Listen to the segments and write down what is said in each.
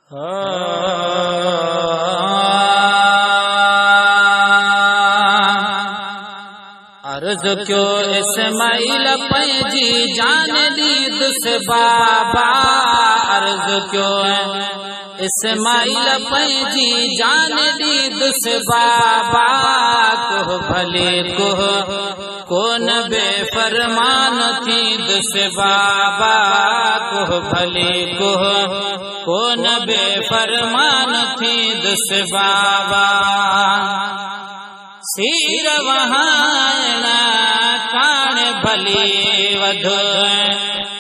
अर्ज क्यों इस्माइल पैजी जान दी दुस बाबा। अर्ज क्यों इस्माइल पैजी जान दी दुस बाबा। कोह भले कोह कौन बेफरमान थी दुस बाबा। कोह भले कोह कौन बेफरमान थी दुस बाबा। सिर वहाना कान भली वधो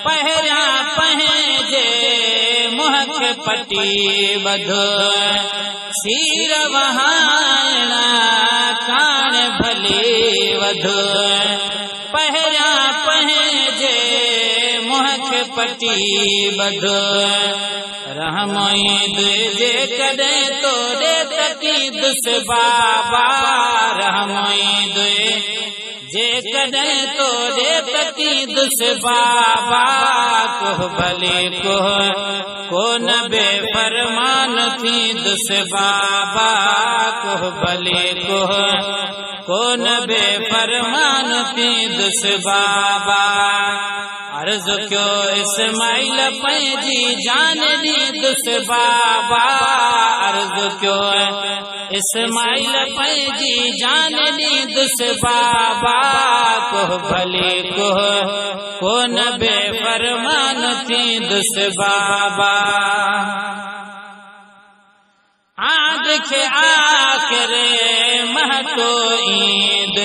पहरा पहजे मुहक पटी बधो। सिर वहाना कान भली वधो पहरा पहजे मुहक पटी बधो। रहमोई दुजे कदे तोरे तकी दुस बाबा। रहमोई दुजे कदे तोरे तकी दुस बाबा। कोह भले कोह कौन बेफरमान थी दुस बाबा। कोह भले कोह कौन बेफरमान थी दुस बाबा। अर्ज क्यों इस्माइल पैजी जान दी दुस बाबा। अर्ज क्यों इस्माइल पैजी जान दी दुस बाबा। कोह भले कोह कौन बेफरमान थी दुस बाबा। आद के आखरे महतो ईद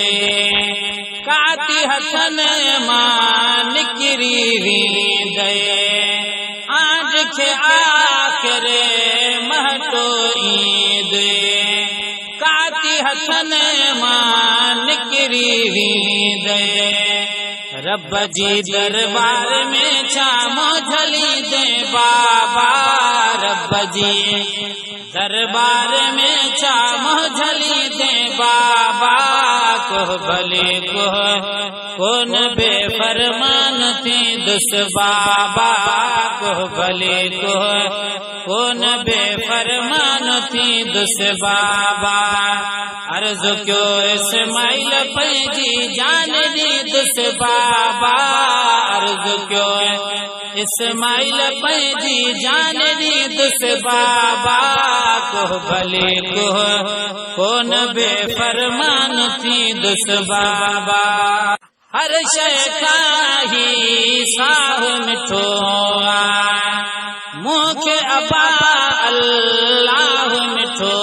काती हसन मान निकरी दे। आज के आखरे महतो ईद काती हसन मान निकरी दे। रब जी दरबार में छामो झली दे बाबा। रब जी दरबार में छामो झली दे बाबा। कोह भले कोह कौन बेफरमान थी दुस बाबा। कोह भले कोह कौन बेफरमान थी दुस बाबा। अर्ज क्यों इस्माइल पैजी जान दी दुस बाबा। अर्ज क्यों इस्माइल पैजी जान दी दुस बाबा। कोह भले कोह कौन बेफरमान थी दुस बाबा। हर शय खाही साह मिठो मुख अबा अल्लाह मिठो।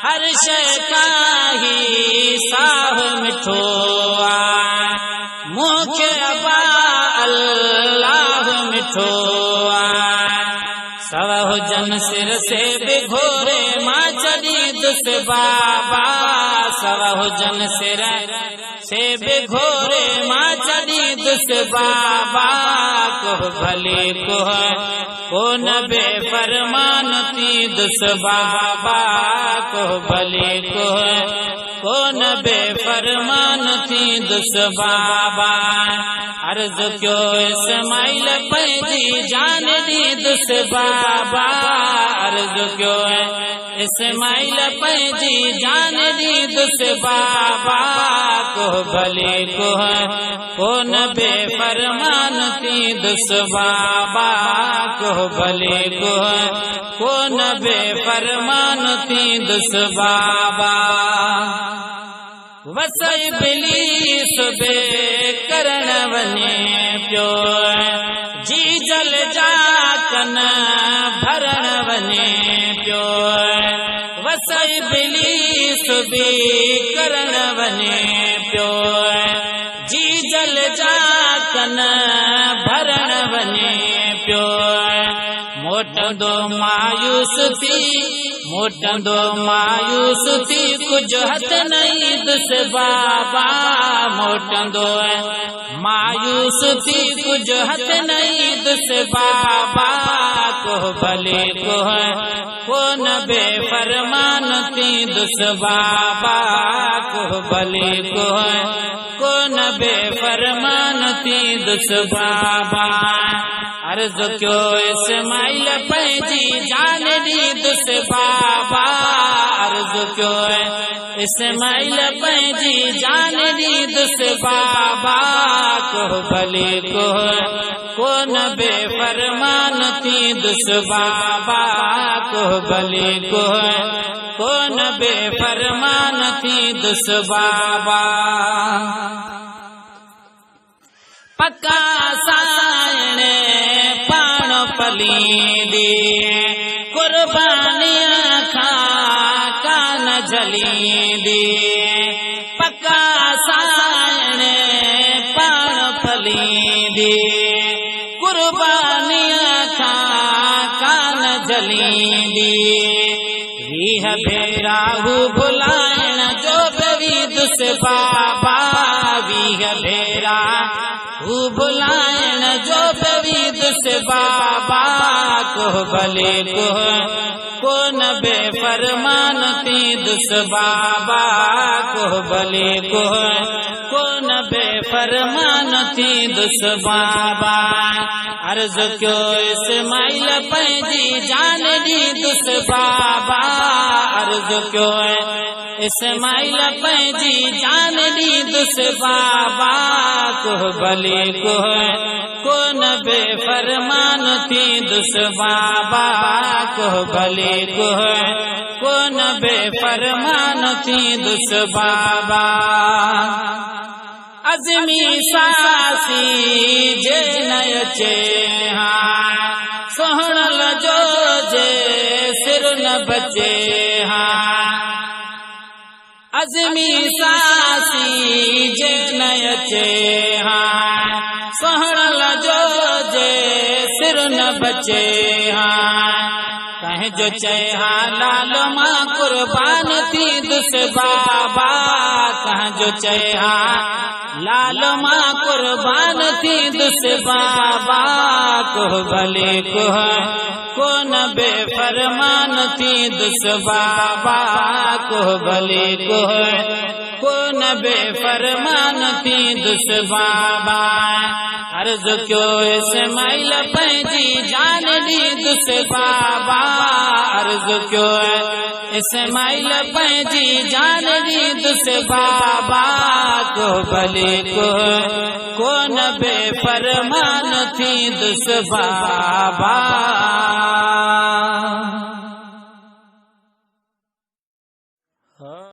हर शय खाही साह मिठो मुख अबा अल्लाह मिठो। सवह जन सिर से बिघोरे माँ चली दुस बाबा। सवह जन सिर से बिघोरे माँ चली दुस बाबा। कोह भले कोह कौन बेफरमान थी दुस बाबा। कोह भले कोह कौन बेफरमान थी दुस बाबा। अर्ज क्यों इस्माइल पैजी जान दी दुस बाबा। अर्ज क्यों इस्माइल पैजी जान दी दुस बाबा। कोह भले कोह कौन बेफरमान थी दुस बाबा। कोह भले कोह कौन बेफरमान थी दुस बाबा। वसई बिलीस बे करण वने प्यो जी जल जाकन भरण वने प्यो। वसई बिलीस बे करण वने प्यो जी जल जाकन भरण वने प्यो। मोटंदो मायूस थी मोटंदो मायूस थी कुछ हथ नहीं दुस बाबा। मोटंदो मायूस थी कुछ हथ नहीं दुस बाबा। कोह भले कोह कौन बेफरमान थी दुस बाबा। कोह भले कोह कौन बेफरमान थी दुस बाबा। अर्ज क्यों इस्माइल पंहिंजी जान दी दुस बाबा अर्ज क्यों इस्माइल पंहिंजी जान दी दुस बाबा को भले को न बेफरमान थी दुस बाबा को भले को न बेफरमान थी दुस बाबा पक्का सायणे पाण पलींदी कुर्बानियां खा कान जलींदी पक्का सायणे पाण पलींदी कुर्बानियां खा कान जलींदी वीह भेरा हू भुलाइण जो बि दुस बाबा वीह भेरा हू भुलाइण जो बि दुस बाबा को भले को न बेफरमान थी दुस बाबा को भले को न बेफरमान थी दुस बाबा अर्ज क्यों इस्माइल पंहिंजी जान दी दुस बाबा अर्ज क्यों इस्माइल पंहिंजी जान दी दुस बाबा को भले को न बेफरमान थी दुस बाबा को भले को न बेफरमान थी दुस बाबा अज़मी सासी जे नय चे हाँ सोहणल जो जे सिर न बचे हाँ अज़मी सासी जे नय चे हाँ सोहणल जो जे सिर न बचे हाँ कहीं जो चेहा लाल मां कुर्बान थी दुस बाबा कहीं जो चेहा लाल मां कुर्बान थी दुस बाबा को भले को न बेफरमान थी दुस बाबा को भले को न बेफरमान थी दुस बाबा अर्ज क्यों इस्माइल पंहिंजी जान दी दुस बाबा अर्ज क्यों इस्माइल पंहिंजी जान दी दुस बाबा को भले को न बेफरमान थी दुस बाबा।